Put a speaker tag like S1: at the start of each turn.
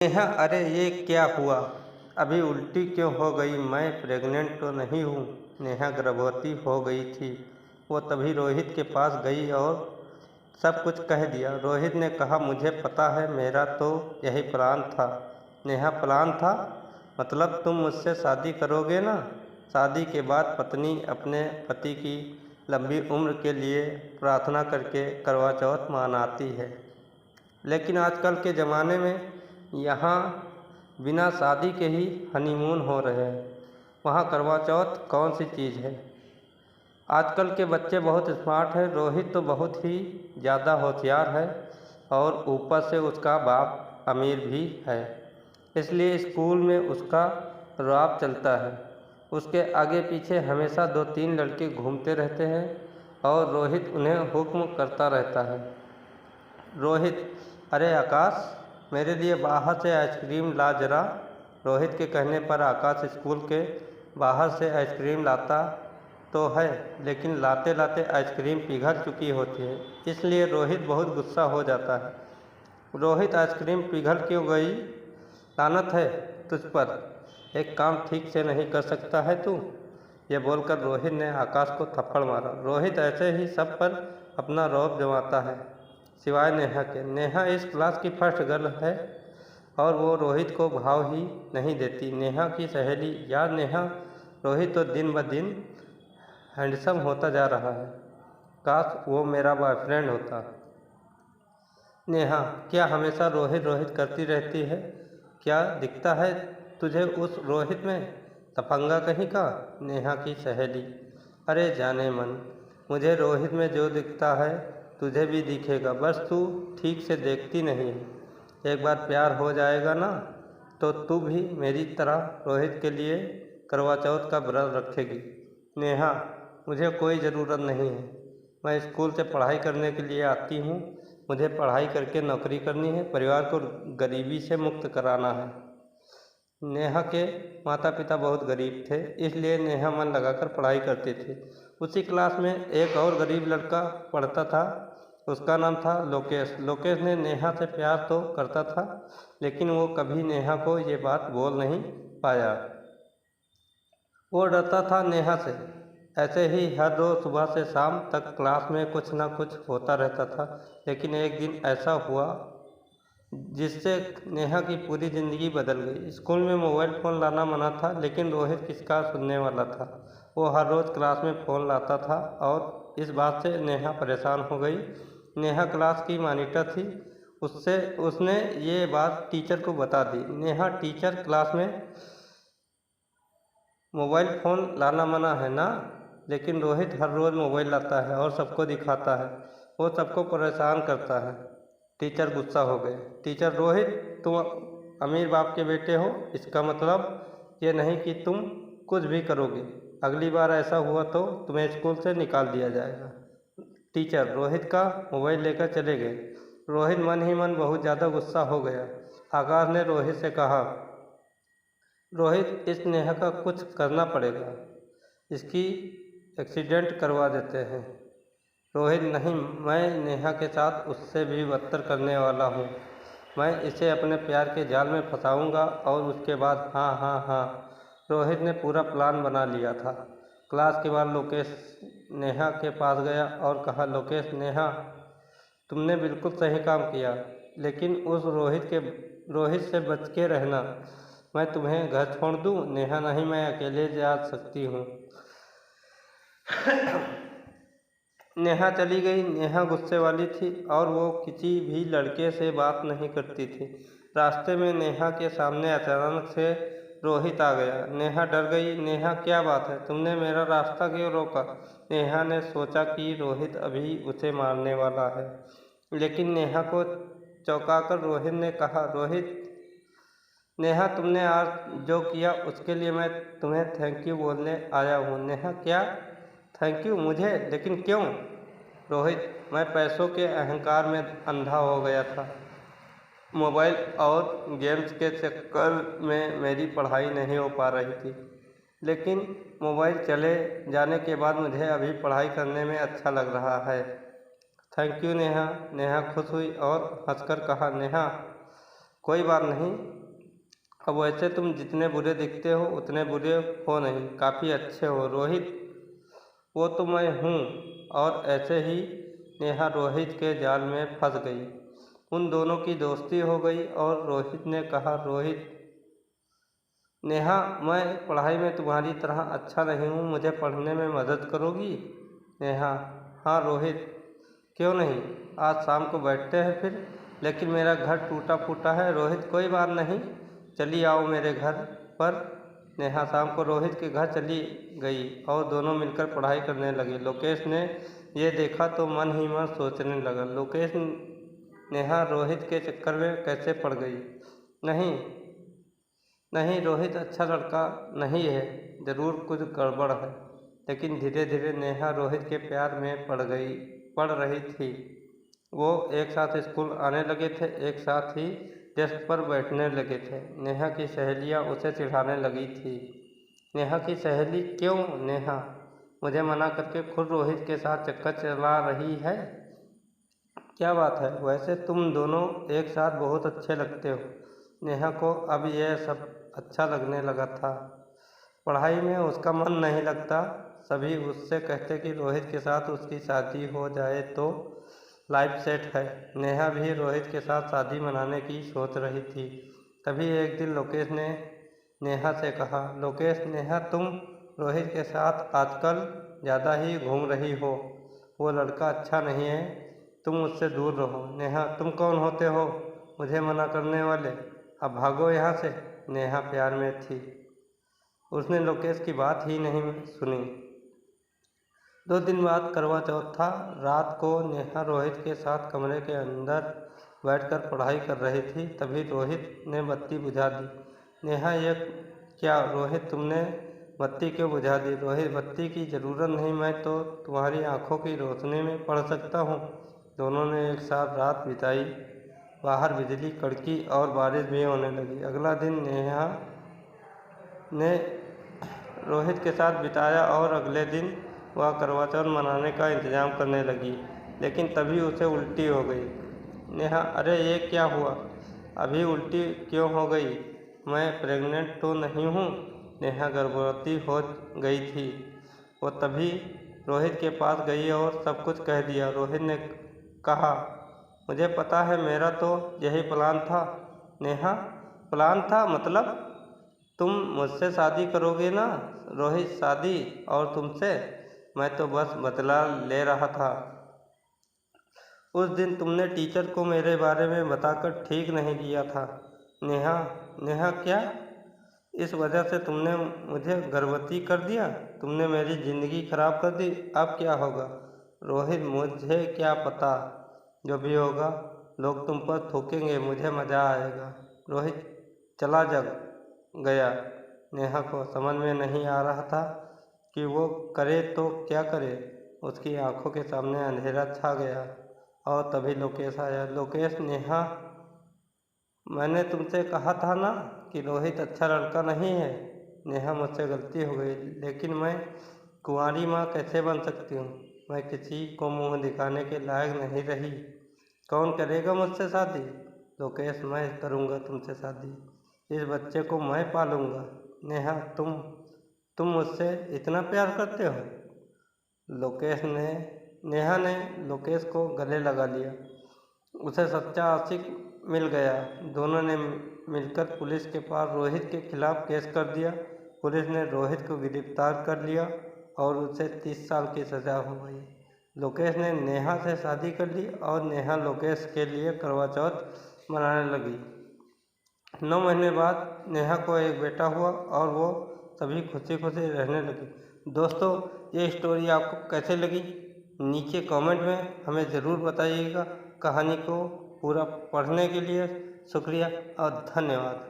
S1: नेहा, अरे ये क्या हुआ? अभी उल्टी क्यों हो गई? मैं प्रेग्नेंट तो नहीं हूँ। नेहा गर्भवती हो गई थी। वो तभी रोहित के पास गई और सब कुछ कह दिया। रोहित ने कहा, मुझे पता है, मेरा तो यही प्लान था। नेहा, प्लान था? मतलब तुम मुझसे शादी करोगे ना? शादी के बाद पत्नी अपने पति की लंबी उम्र के लिए प्रार्थना करके करवा चौथ मनाती है। लेकिन आजकल के ज़माने में यहाँ बिना शादी के ही हनीमून हो रहे हैं। वहाँ करवा चौथ कौन सी चीज़ है? आजकल के बच्चे बहुत स्मार्ट हैं। रोहित तो बहुत ही ज़्यादा होशियार है और ऊपर से उसका बाप अमीर भी है, इसलिए स्कूल में उसका रौब चलता है। उसके आगे पीछे हमेशा 2-3 लड़के घूमते रहते हैं और रोहित उन्हें हुक्म करता रहता है। रोहित, अरे आकाश, मेरे लिए बाहर से आइसक्रीम ला जरा। रोहित के कहने पर आकाश स्कूल के बाहर से आइसक्रीम लाता तो है, लेकिन लाते लाते आइसक्रीम पिघल चुकी होती है, इसलिए रोहित बहुत गुस्सा हो जाता है। रोहित, आइसक्रीम पिघल क्यों गई? लानत है तुझ पर, एक काम ठीक से नहीं कर सकता है तू? यह बोलकर रोहित ने आकाश को थप्पड़ मारा। रोहित ऐसे ही सब पर अपना रौब जमाता है, सिवाय नेहा के। नेहा इस क्लास की फर्स्ट गर्ल है और वो रोहित को भाव ही नहीं देती। नेहा की सहेली, यार नेहा, रोहित तो दिन ब दिन हैंडसम होता जा रहा है। काश वो मेरा बॉयफ्रेंड होता। नेहा, क्या हमेशा रोहित रोहित करती रहती है? क्या दिखता है तुझे उस रोहित में? तफंगा कहीं का। नेहा की सहेली, अरे जाने मन, मुझे रोहित में जो दिखता है तुझे भी दिखेगा, बस तू ठीक से देखती नहीं है। एक बार प्यार हो जाएगा ना तो तू भी मेरी तरह रोहित के लिए करवा चौथ का व्रत रखेगी। नेहा, मुझे कोई ज़रूरत नहीं है। मैं स्कूल से पढ़ाई करने के लिए आती हूँ। मुझे पढ़ाई करके नौकरी करनी है, परिवार को गरीबी से मुक्त कराना है। नेहा के माता पिता बहुत गरीब थे, इसलिए नेहा मन लगाकर पढ़ाई करती थी। उसी क्लास में एक और गरीब लड़का पढ़ता था, उसका नाम था लोकेश। लोकेश ने नेहा से प्यार तो करता था, लेकिन वो कभी नेहा को ये बात बोल नहीं पाया। वो डरता था नेहा से। ऐसे ही हर रोज़ सुबह से शाम तक क्लास में कुछ ना कुछ होता रहता था। लेकिन एक दिन ऐसा हुआ जिससे नेहा की पूरी ज़िंदगी बदल गई। स्कूल में मोबाइल फ़ोन लाना मना था, लेकिन रोहित किसका सुनने वाला था। वो हर रोज़ क्लास में फ़ोन लाता था और इस बात से नेहा परेशान हो गई। नेहा क्लास की मॉनिटर थी, उसने ये बात टीचर को बता दी। नेहा, टीचर, क्लास में मोबाइल फ़ोन लाना मना है ना? लेकिन रोहित हर रोज़ मोबाइल लाता है और सबको दिखाता है। वो सबको परेशान करता है। टीचर गुस्सा हो गए। टीचर, रोहित, तुम अमीर बाप के बेटे हो, इसका मतलब ये नहीं कि तुम कुछ भी करोगे। अगली बार ऐसा हुआ तो तुम्हें स्कूल से निकाल दिया जाएगा। टीचर रोहित का मोबाइल लेकर चले गए। रोहित मन ही मन बहुत ज़्यादा गुस्सा हो गया। आकाश ने रोहित से कहा, रोहित, इस नेहा का कुछ करना पड़ेगा, इसकी एक्सीडेंट करवा देते हैं। रोहित, नहीं, मैं नेहा के साथ उससे भी बदतर करने वाला हूँ। मैं इसे अपने प्यार के जाल में फंसाऊँगा और उसके बाद हाँ हाँ हाँ। रोहित ने पूरा प्लान बना लिया था। क्लास के बाद लोकेश नेहा के पास गया और कहा, लोकेश, नेहा, तुमने बिल्कुल सही काम किया, लेकिन उस रोहित से बच के रहना। मैं तुम्हें घर छोड़ दूँ? नेहा, नहीं, मैं अकेले जा सकती हूँ। नेहा चली गई। नेहा गुस्से वाली थी और वो किसी भी लड़के से बात नहीं करती थी। रास्ते में नेहा के सामने अचानक से रोहित आ गया। नेहा डर गई। नेहा, क्या बात है, तुमने मेरा रास्ता क्यों रोका? नेहा ने सोचा कि रोहित अभी उसे मारने वाला है, लेकिन नेहा को चौंकाकर रोहित ने कहा, रोहित, नेहा, तुमने आज जो किया उसके लिए मैं तुम्हें थैंक यू बोलने आया हूँ। नेहा, क्या थैंक यू मुझे? लेकिन क्यों? रोहित, मैं पैसों के अहंकार में अंधा हो गया था। मोबाइल और गेम्स के चक्कर में मेरी पढ़ाई नहीं हो पा रही थी, लेकिन मोबाइल चले जाने के बाद मुझे अभी पढ़ाई करने में अच्छा लग रहा है। Thank you Neha. नेहा खुश हुई और हंसकर कहा, नेहा, कोई बात नहीं। अब वैसे तुम जितने बुरे दिखते हो उतने बुरे हो नहीं, काफ़ी अच्छे हो रोहित। वो तो मैं हूँ। और ऐसे ही नेहा रोहित के जाल में फंस गई। उन दोनों की दोस्ती हो गई और रोहित ने कहा, रोहित नेहा, मैं पढ़ाई में तुम्हारी तरह अच्छा नहीं हूँ, मुझे पढ़ने में मदद करोगी? नेहा, हाँ रोहित, क्यों नहीं, आज शाम को बैठते हैं फिर। लेकिन मेरा घर टूटा फूटा है। रोहित, कोई बात नहीं, चली आओ मेरे घर पर। नेहा शाम को रोहित के घर चली गई और दोनों मिलकर पढ़ाई करने लगे। लोकेश ने ये देखा तो मन ही मन सोचने लगा, लोकेश, नेहा रोहित के चक्कर में कैसे पड़ गई। नहीं नहीं, रोहित अच्छा लड़का नहीं है, ज़रूर कुछ गड़बड़ है। लेकिन धीरे धीरे नेहा रोहित के प्यार में पड़ रही थी। वो एक साथ स्कूल आने लगे थे, एक साथ ही डेस्क पर बैठने लगे थे। नेहा की सहेलियां उसे चिढ़ाने लगी थी। नेहा की सहेली, क्यों नेहा, मुझे मना करके खुद रोहित के साथ चक्कर चला रही है? क्या बात है, वैसे तुम दोनों एक साथ बहुत अच्छे लगते हो। नेहा को अब यह सब अच्छा लगने लगा था। पढ़ाई में उसका मन नहीं लगता। सभी उससे कहते कि रोहित के साथ उसकी शादी हो जाए तो लाइफ सेट है। नेहा भी रोहित के साथ शादी मनाने की सोच रही थी। तभी एक दिन लोकेश ने नेहा से कहा, लोकेश, नेहा तुम रोहित के साथ आजकल ज़्यादा ही घूम रही हो। वो लड़का अच्छा नहीं है, तुम उससे दूर रहो। नेहा, तुम कौन होते हो मुझे मना करने वाले? अब भागो यहाँ से। नेहा प्यार में थी, उसने लोकेश की बात ही नहीं सुनी। 2 दिन बाद करवा चौथ था। रात को नेहा रोहित के साथ कमरे के अंदर बैठकर पढ़ाई कर रही थी। तभी रोहित ने बत्ती बुझा दी। नेहा, ये क्या रोहित, तुमने बत्ती क्यों बुझा दी? रोहित, बत्ती की ज़रूरत नहीं, मैं तो तुम्हारी आंखों की रोशनी में पढ़ सकता हूँ। दोनों ने एक साथ रात बिताई। बाहर बिजली कड़की और बारिश भी होने लगी। अगला दिन नेहा ने रोहित के साथ बिताया और अगले दिन वह करवा चौथ मनाने का इंतज़ाम करने लगी। लेकिन तभी उसे उल्टी हो गई। नेहा, अरे ये क्या हुआ, अभी उल्टी क्यों हो गई? मैं प्रेग्नेंट तो नहीं हूँ। नेहा गर्भवती हो गई थी। वो तभी रोहित के पास गई और सब कुछ कह दिया। रोहित ने कहा, मुझे पता है, मेरा तो यही प्लान था। नेहा, प्लान था मतलब? तुम मुझसे शादी करोगे ना? रोहित, शादी और तुमसे? मैं तो बस बदला ले रहा था। उस दिन तुमने टीचर को मेरे बारे में बताकर ठीक नहीं किया था। नेहा, नेहा क्या? इस वजह से तुमने मुझे गर्भवती कर दिया? तुमने मेरी ज़िंदगी खराब कर दी। अब क्या होगा? रोहित, मुझे क्या पता, जो भी होगा लोग तुम पर थूकेंगे, मुझे मज़ा आएगा। रोहित चला गया। नेहा को समझ में नहीं आ रहा था कि वो करे तो क्या करे। उसकी आंखों के सामने अंधेरा छा गया और तभी लोकेश आया। लोकेश, नेहा, मैंने तुमसे कहा था ना कि रोहित अच्छा लड़का नहीं है। नेहा, मुझसे गलती हो गई, लेकिन मैं कुंवारी माँ कैसे बन सकती हूँ? मैं किसी को मुँह दिखाने के लायक नहीं रही। कौन करेगा मुझसे शादी? लोकेश, मैं करूँगा तुमसे शादी। इस बच्चे को मैं पालूँगा। नेहा, तुम मुझसे इतना प्यार करते हो? नेहा ने लोकेश को गले लगा लिया। उसे सच्चा आशिक मिल गया। दोनों ने मिलकर पुलिस के पास रोहित के खिलाफ केस कर दिया। पुलिस ने रोहित को गिरफ्तार कर लिया और उसे 30 साल की सज़ा हो गई। लोकेश ने नेहा से शादी कर ली और नेहा लोकेश के लिए करवा चौथ मनाने लगी। 9 महीने बाद नेहा को एक बेटा हुआ और वो सभी खुशी खुशी रहने लगी। दोस्तों, ये स्टोरी आपको कैसे लगी नीचे कमेंट में हमें ज़रूर बताइएगा। कहानी को पूरा पढ़ने के लिए शुक्रिया और धन्यवाद।